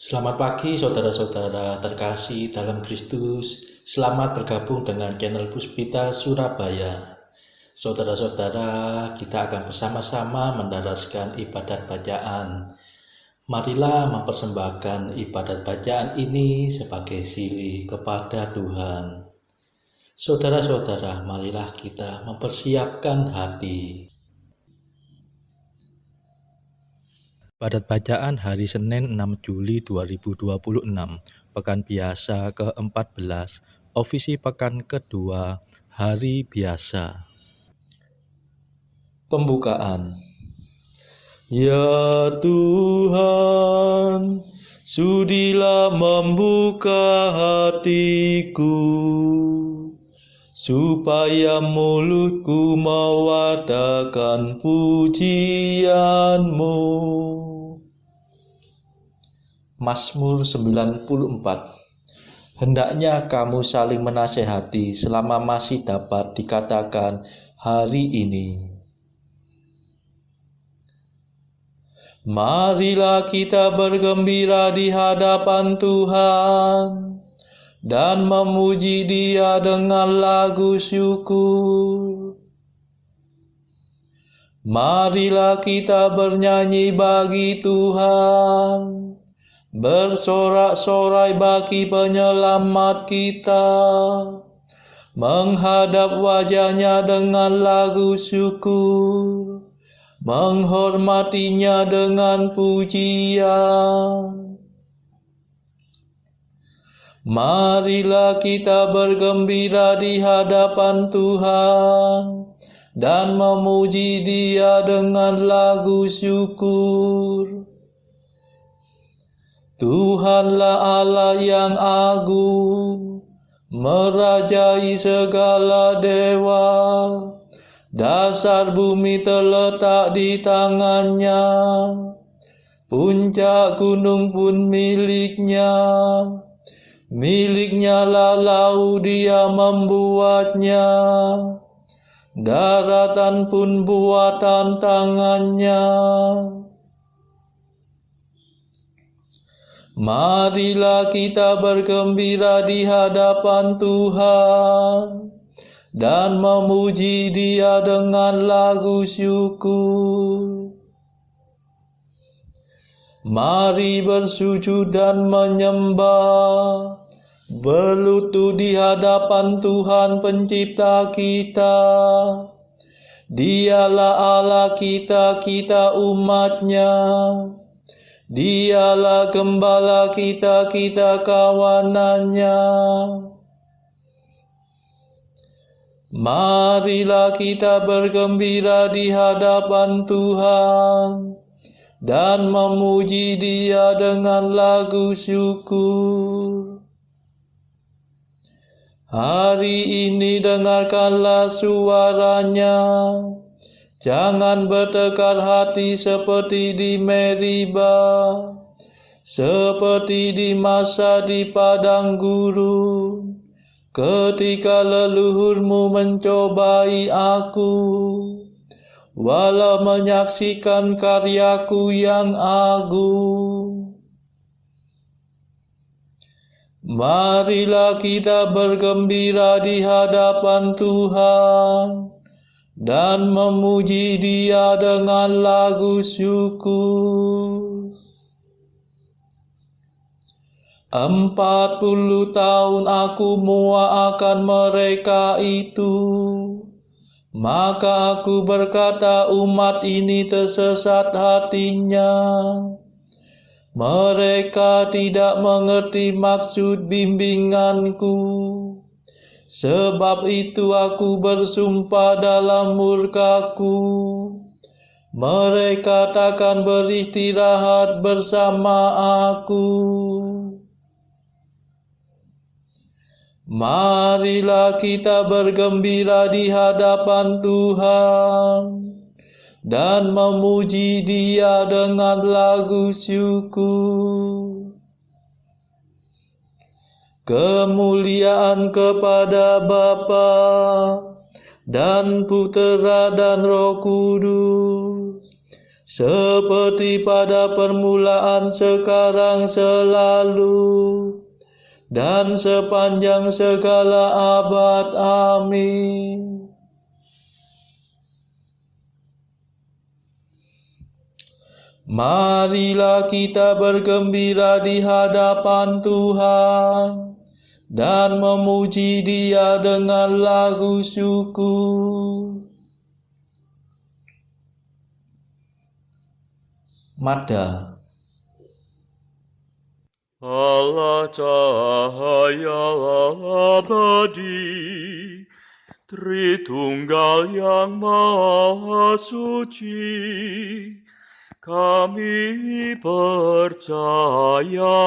Selamat pagi saudara-saudara terkasih dalam Kristus. Selamat bergabung dengan channel Puspita Surabaya. Saudara-saudara, kita akan bersama-sama mendaraskan ibadat bacaan. Marilah mempersembahkan ibadat bacaan ini sebagai silih kepada Tuhan. Saudara-saudara, marilah kita mempersiapkan hati. Ibadat bacaan hari Senin 6 Juli 2026, Pekan Biasa ke-14, Ofisi Pekan kedua, Hari Biasa. Pembukaan. Ya Tuhan, sudilah membuka hatiku, supaya mulutku mewartakan pujian-Mu. Mazmur 94. Hendaknya kamu saling menasehati selama masih dapat dikatakan hari ini. Marilah kita bergembira di hadapan Tuhan dan memuji Dia dengan lagu syukur. Marilah kita bernyanyi bagi Tuhan, bersorak-sorai bagi penyelamat kita, menghadap wajah-Nya dengan lagu syukur, menghormatinya dengan pujian. Marilah kita bergembira di hadapan Tuhan dan memuji Dia dengan lagu syukur. Tuhanlah Allah yang agung, merajai segala dewa. Dasar bumi terletak di tangan-Nya, puncak gunung pun milik-Nya. Milik-Nya lah laut, Dia membuatnya, daratan pun buatan tangan-Nya. Marilah kita bergembira di hadapan Tuhan dan memuji Dia dengan lagu syukur. Mari bersujud dan menyembah, berlutut di hadapan Tuhan Pencipta kita. Dialah Allah kita, kita umat-Nya. Dialah gembala kita, kita kawanan-Nya. Marilah kita bergembira di hadapan Tuhan dan memuji Dia dengan lagu syukur. Hari ini dengarkanlah suara-Nya. Jangan bertekad hati seperti di Meriba, seperti di masa di padang gurun, ketika leluhurmu mencobai aku, walau menyaksikan karyaku yang agung. Marilah kita bergembira di hadapan Tuhan dan memuji Dia dengan lagu syukur. 40 tahun aku muak akan mereka itu, maka aku berkata umat ini tersesat hatinya. Mereka tidak mengerti maksud bimbinganku. Sebab itu aku bersumpah dalam murkaku, mereka takkan beristirahat bersama aku. Marilah kita bergembira di hadapan Tuhan dan memuji Dia dengan lagu syukur. Kemuliaan kepada Bapa dan Putera dan Roh Kudus, seperti pada permulaan, sekarang, selalu, dan sepanjang segala abad. Amin. Marilah kita bergembira di hadapan Tuhan dan memuji Dia dengan lagu syukur. Mada. Allah cahaya abadi, Tritunggal yang Maha Suci, kami percaya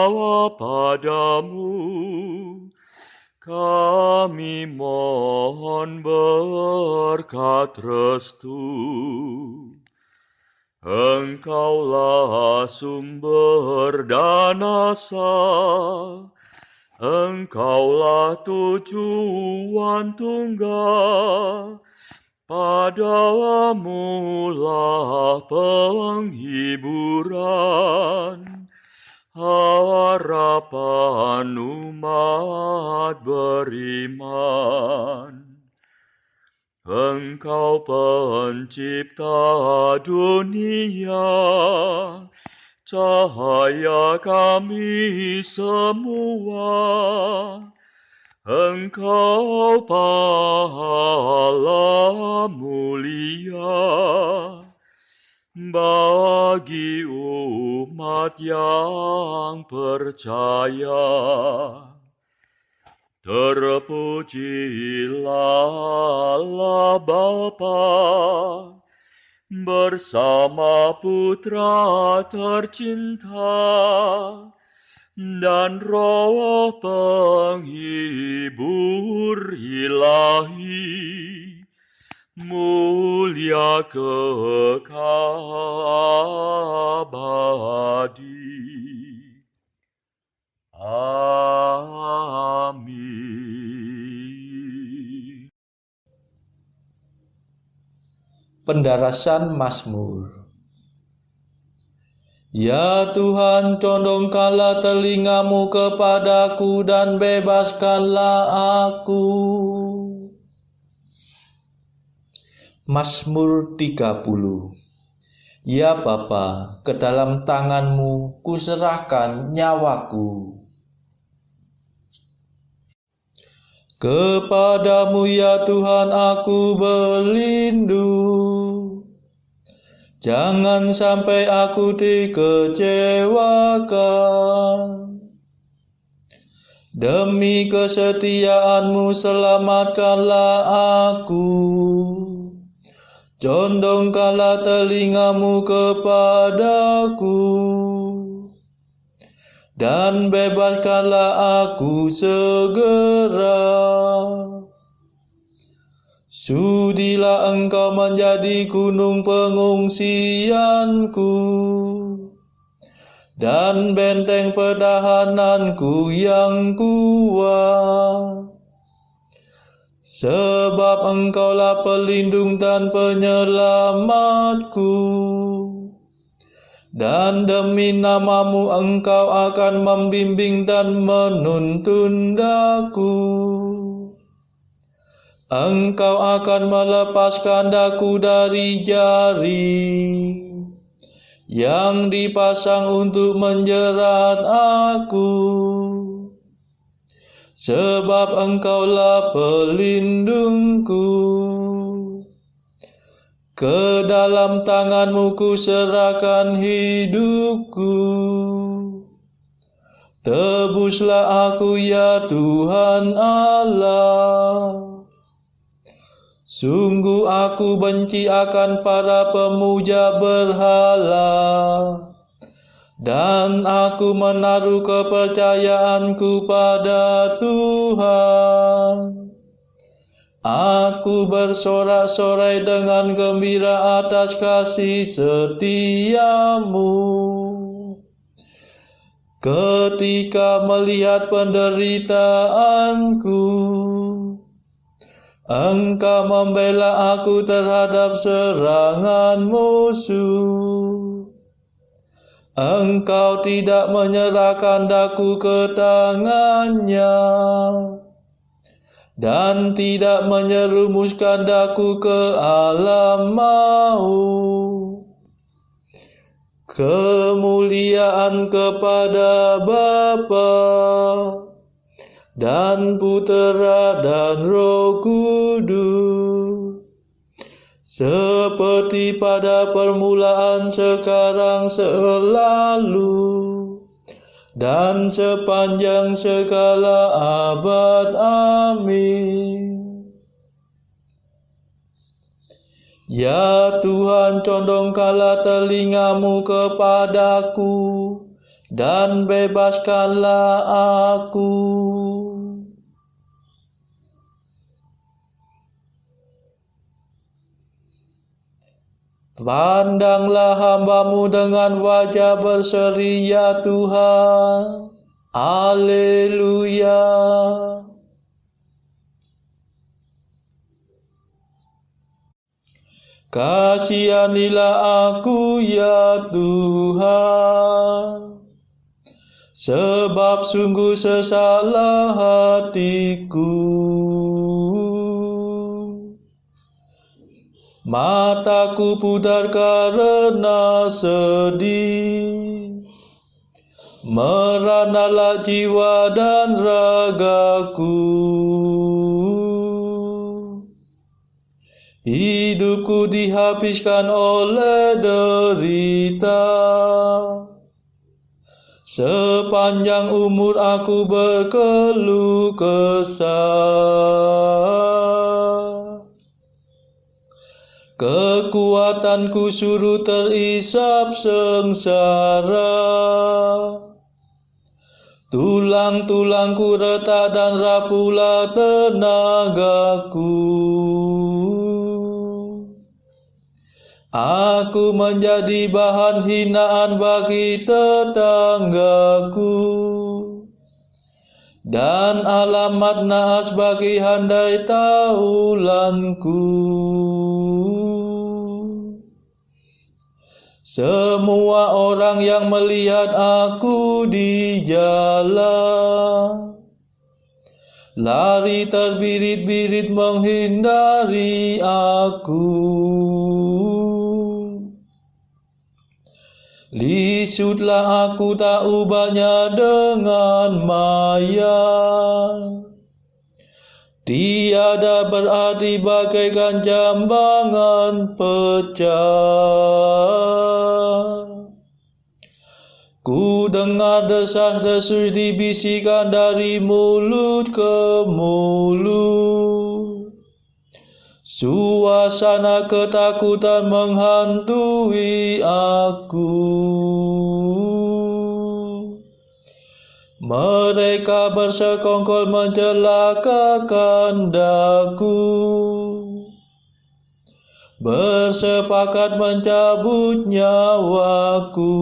padamu, kami mohon berkat restu. Engkaulah sumber dan asal, Engkaulah tujuan tunggal, padamu lah penghiburan, harapan umat beriman. Engkau pencipta dunia, cahaya kami semua. Engkau pahala mulia bagi umat yang percaya. Terpujilah Allah Bapa bersama Putra tercinta dan Roh penghibur ilahi, mulia kekal abadi. Amin. Pendarasan Mazmur. Ya Tuhan, condongkanlah telingamu kepadaku dan bebaskanlah aku. Mazmur 30. Ya Bapa, ke dalam tanganmu kuserahkan nyawaku. Kepadamu ya Tuhan aku berlindung. Jangan sampai aku dikecewakan. Demi kesetiaanmu selamatkanlah aku. Condongkanlah telingamu kepadaku, dan bebaskanlah aku segera. Sudilah Engkau menjadi gunung pengungsianku, dan benteng pertahananku yang kuat. Sebab Engkaulah pelindung dan penyelamatku, dan demi namamu Engkau akan membimbing dan menuntun daku. Engkau akan melepaskan daku dari jaring yang dipasang untuk menjerat aku. Sebab Engkaulah pelindungku. Ke dalam tanganmu kuserahkan hidupku. Tebuslah aku ya Tuhan Allah. Sungguh aku benci akan para pemuja berhala, dan aku menaruh kepercayaanku pada Tuhan. Aku bersorak-sorai dengan gembira atas kasih setiamu. Ketika melihat penderitaanku, Engkau membela aku terhadap serangan musuh. Engkau tidak menyerahkan daku ke tangannya, dan tidak menyerumuskan daku ke alam maut. Kemuliaan kepada Bapa dan Putera dan Roh Kudus, seperti pada permulaan, sekarang, selalu, dan sepanjang segala abad. Amin. Ya Tuhan, condongkanlah telingamu kepadaku, dan bebaskanlah aku. Pandanglah hamba-Mu dengan wajah berseri, ya Tuhan. Haleluya. Kasihanilah aku, ya Tuhan, sebab sungguh sesatlah hatiku. Mataku pudar karena sedih, meranalah jiwa dan ragaku. Hidupku dihabiskan oleh derita, sepanjang umur aku berkeluh kesah. Kekuatanku suruh terisap sengsara, tulang-tulangku retak dan rapuhlah tenagaku. Aku menjadi bahan hinaan bagi tetanggaku, dan alamat naas bagi handai taulanku. Semua orang yang melihat aku di jalan lari terbirit-birit menghindari aku. Lisutlah aku tak ubahnya dengan maya, tiada berarti bagaikan jambangan pecah. Ku dengar desas-desus dibisikkan dari mulut ke mulut. Suasana ketakutan menghantui aku. Mereka bersekongkol mencelakakan daku, bersepakat mencabut nyawaku.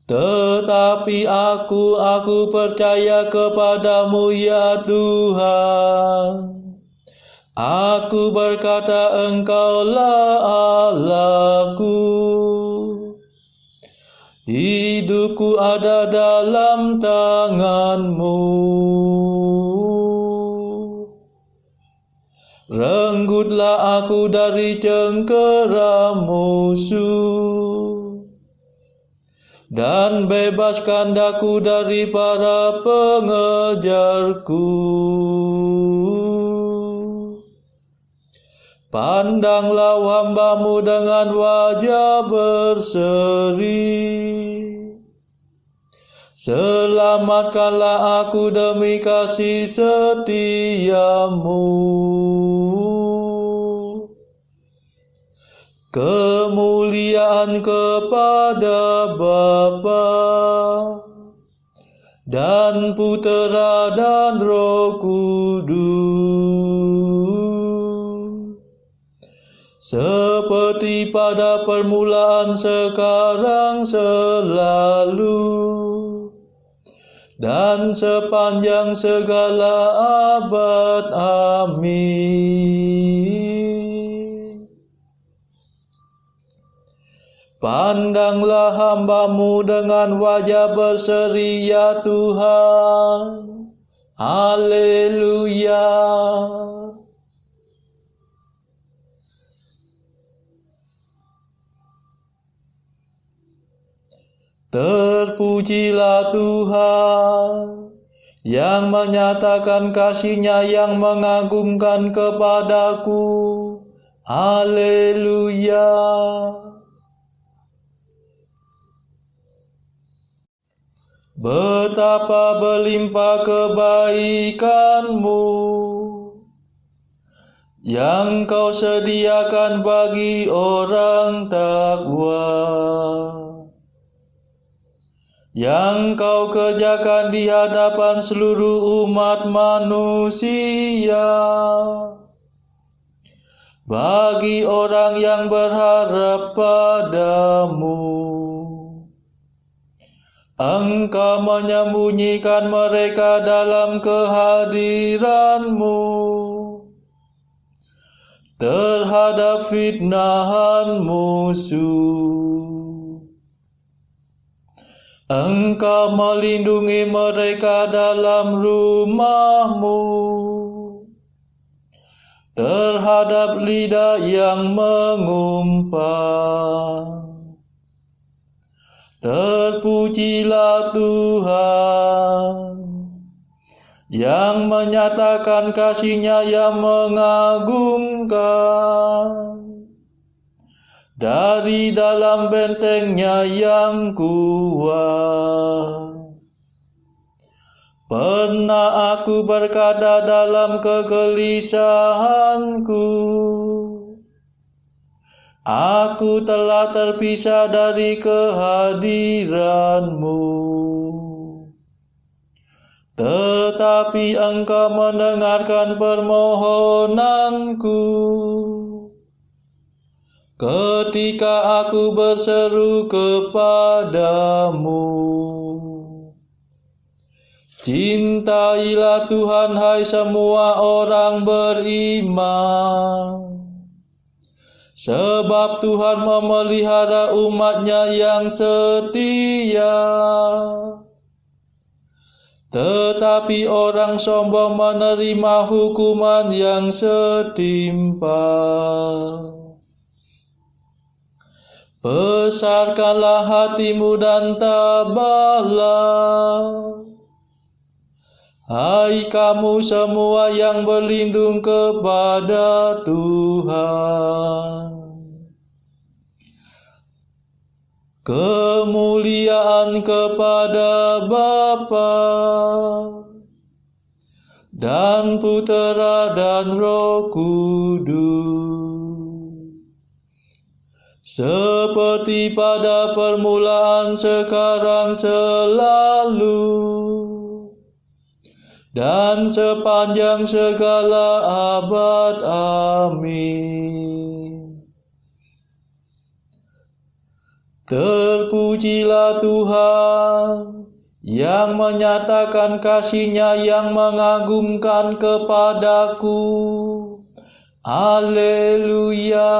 Tetapi aku percaya kepadamu, ya Tuhan. Aku berkata, Engkaulah Allahku. Hidupku ada dalam tangan-Mu. Renggutlah aku dari cengkera musuh, dan bebaskan daku dari para pengejarku. Pandanglah hamba-Mu dengan wajah berseri, selamatkanlah aku demi kasih setia-Mu. Kemuliaan kepada Bapa dan Putera dan Roh Kudus, seperti pada permulaan, sekarang, selalu, dan sepanjang segala abad. Amin. Pandanglah hamba-Mu dengan wajah berseri, ya Tuhan. Haleluya. Terpujilah Tuhan yang menyatakan kasih-Nya yang mengagumkan kepadaku. Haleluya. Betapa berlimpah kebaikan-Mu yang Kau sediakan bagi orang takwa, yang Kau kerjakan di hadapan seluruh umat manusia, bagi orang yang berharap padamu. Engkau menyembunyikan mereka dalam kehadiran-Mu terhadap fitnahan musuh. Engkau melindungi mereka dalam rumah-Mu terhadap lidah yang mengumpat. Terpujilah Tuhan yang menyatakan kasih-Nya yang mengagumkan dari dalam benteng-Nya yang kuat. Pernah aku berkata dalam kegelisahanku, aku telah terpisah dari kehadiran-Mu. Tetapi Engkau mendengarkan permohonanku ketika aku berseru kepadamu. Cintailah Tuhan, hai semua orang beriman, sebab Tuhan memelihara umat-Nya yang setia. Tetapi orang sombong menerima hukuman yang setimpal. Besarkanlah hatimu dan tabahlah, hai kamu semua yang berlindung kepada Tuhan. Kemuliaan kepada Bapa dan Putera dan Roh Kudus, seperti pada permulaan, sekarang, selalu, dan sepanjang segala abad. Amin. Terpujilah Tuhan yang menyatakan kasih-Nya yang mengagumkan kepadaku. Haleluya.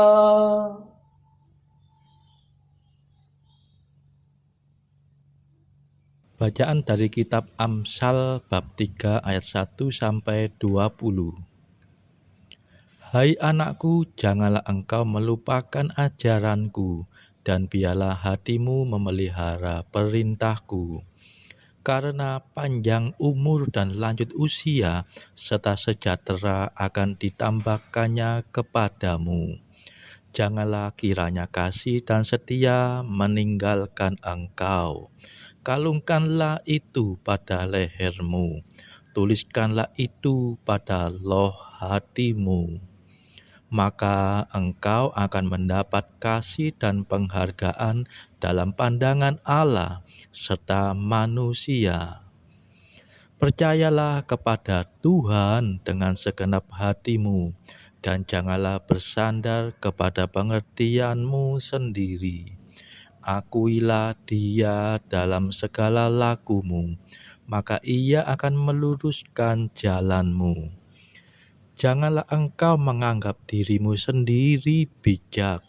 Bacaan dari kitab Amsal bab 3 ayat 1 sampai 20. Hai anakku, janganlah engkau melupakan ajaranku, dan biarlah hatimu memelihara perintahku. Karena panjang umur dan lanjut usia serta sejahtera akan ditambahkannya kepadamu. Janganlah kiranya kasih dan setia meninggalkan engkau. Kalungkanlah itu pada lehermu, tuliskanlah itu pada loh hatimu. Maka engkau akan mendapat kasih dan penghargaan dalam pandangan Allah serta manusia. Percayalah kepada Tuhan dengan segenap hatimu, dan janganlah bersandar kepada pengertianmu sendiri. Akuilah Dia dalam segala lakumu, maka Ia akan meluruskan jalanmu. Janganlah engkau menganggap dirimu sendiri bijak.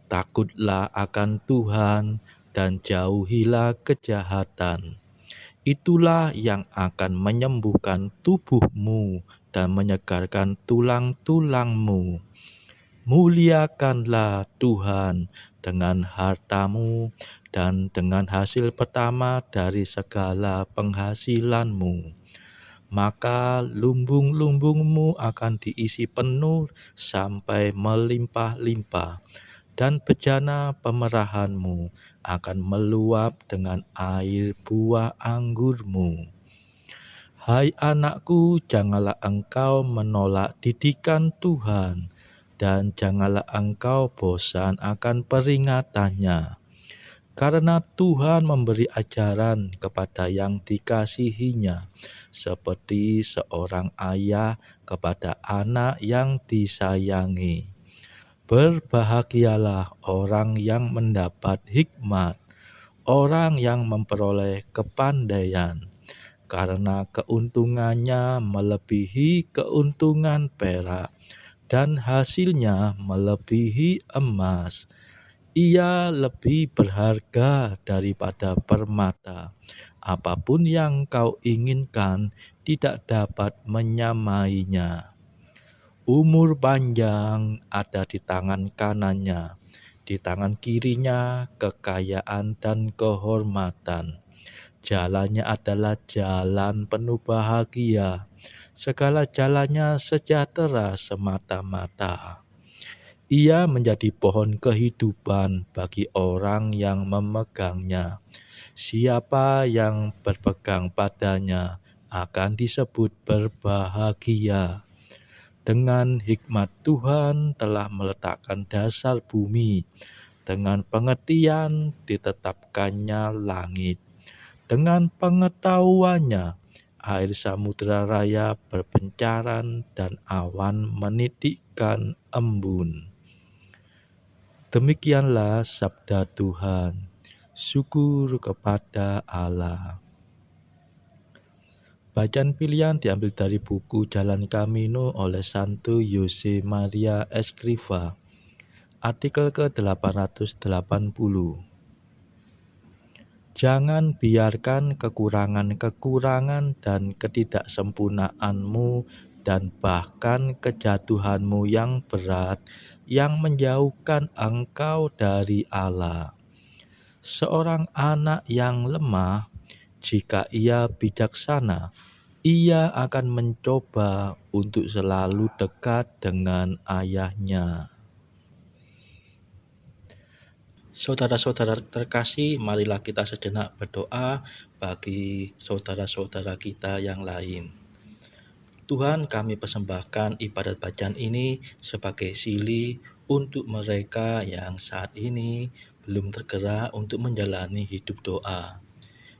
Takutlah akan Tuhan dan jauhilah kejahatan. Itulah yang akan menyembuhkan tubuhmu dan menyegarkan tulang-tulangmu. Muliakanlah Tuhan dengan hartamu dan dengan hasil pertama dari segala penghasilanmu. Maka lumbung-lumbungmu akan diisi penuh sampai melimpah-limpah, dan bejana pemerahanmu akan meluap dengan air buah anggurmu. Hai anakku, janganlah engkau menolak didikan Tuhan, dan janganlah engkau bosan akan peringatannya. Karena Tuhan memberi ajaran kepada yang dikasihinya, seperti seorang ayah kepada anak yang disayangi. Berbahagialah orang yang mendapat hikmat, orang yang memperoleh kepandaian, karena keuntungannya melebihi keuntungan perak, dan hasilnya melebihi emas. Ia lebih berharga daripada permata. Apapun yang kau inginkan tidak dapat menyamainya. Umur panjang ada di tangan kanannya, di tangan kirinya kekayaan dan kehormatan. Jalannya adalah jalan penuh bahagia, segala jalannya sejahtera semata-mata. Ia menjadi pohon kehidupan bagi orang yang memegangnya. Siapa yang berpegang padanya akan disebut berbahagia. Dengan hikmat Tuhan telah meletakkan dasar bumi, dengan pengertian ditetapkannya langit. Dengan pengetahuannya, air samudera raya berpencaran dan awan menitikkan embun. Demikianlah sabda Tuhan. Syukur kepada Allah. Bacaan pilihan diambil dari buku Jalan Camino oleh Santo Jose Maria Escrivá, artikel ke-880. Jangan biarkan kekurangan-kekurangan dan ketidaksempurnaanmu dan bahkan kejatuhanmu yang berat yang menjauhkan engkau dari Allah. Seorang anak yang lemah, jika ia bijaksana, ia akan mencoba untuk selalu dekat dengan ayahnya. Saudara-saudara terkasih, marilah kita sejenak berdoa bagi saudara-saudara kita yang lain. Tuhan, kami persembahkan ibadat bacaan ini sebagai sili untuk mereka yang saat ini belum tergerak untuk menjalani hidup doa.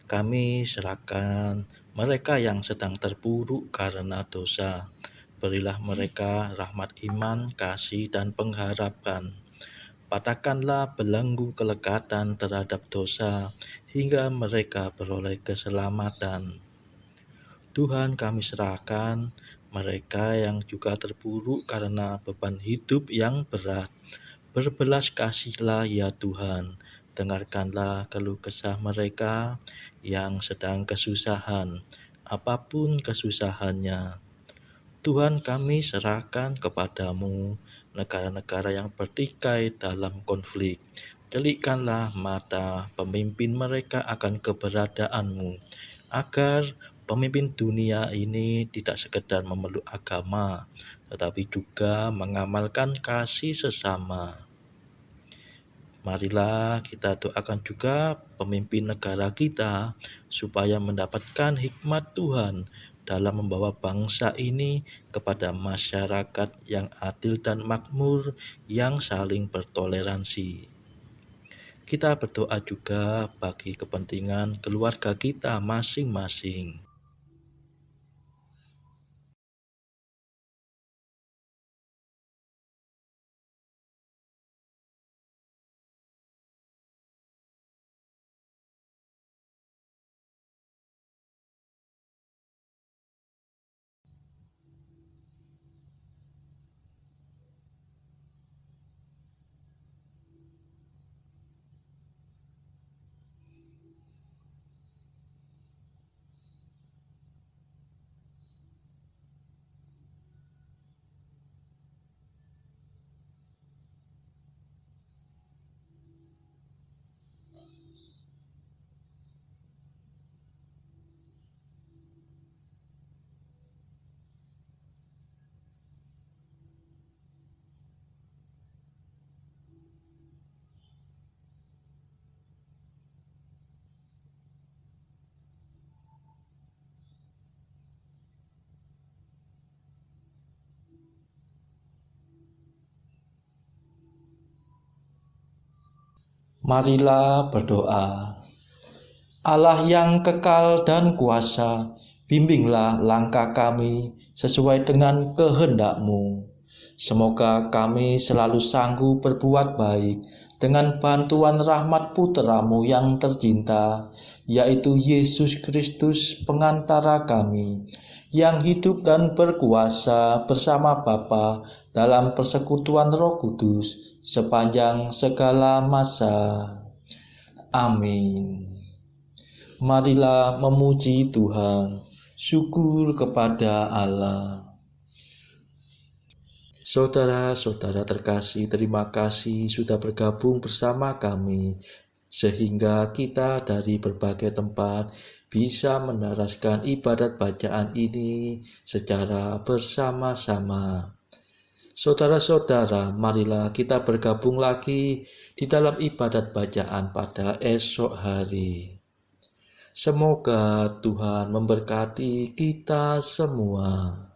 Kami serahkan mereka yang sedang terpuruk karena dosa. Berilah mereka rahmat iman, kasih, dan pengharapan. Patahkanlah belenggu kelekatan terhadap dosa hingga mereka beroleh keselamatan. Tuhan, kami serahkan mereka yang juga terpuruk karena beban hidup yang berat. Berbelas kasihlah ya Tuhan, dengarkanlah keluh kesah mereka yang sedang kesusahan, apapun kesusahannya. Tuhan, kami serahkan kepadamu negara-negara yang bertikai dalam konflik. Celikkanlah mata pemimpin mereka akan keberadaanmu, agar pemimpin dunia ini tidak sekedar memeluk agama, tetapi juga mengamalkan kasih sesama. Marilah kita doakan juga pemimpin negara kita supaya mendapatkan hikmat Tuhan dalam membawa bangsa ini kepada masyarakat yang adil dan makmur yang saling bertoleransi. Kita berdoa juga bagi kepentingan keluarga kita masing-masing. Marilah berdoa. Allah yang kekal dan kuasa, bimbinglah langkah kami sesuai dengan kehendak-Mu. Semoga kami selalu sanggup berbuat baik dengan bantuan rahmat Putra-Mu yang tercinta, yaitu Yesus Kristus pengantara kami, yang hidup dan berkuasa bersama Bapa dalam persekutuan Roh Kudus sepanjang segala masa. Amin. Marilah memuji Tuhan, syukur kepada Allah. Saudara-saudara terkasih, terima kasih sudah bergabung bersama kami, sehingga kita dari berbagai tempat bisa menaraskan ibadat bacaan ini secara bersama-sama. Saudara-saudara, marilah kita bergabung lagi di dalam ibadat bacaan pada esok hari. Semoga Tuhan memberkati kita semua.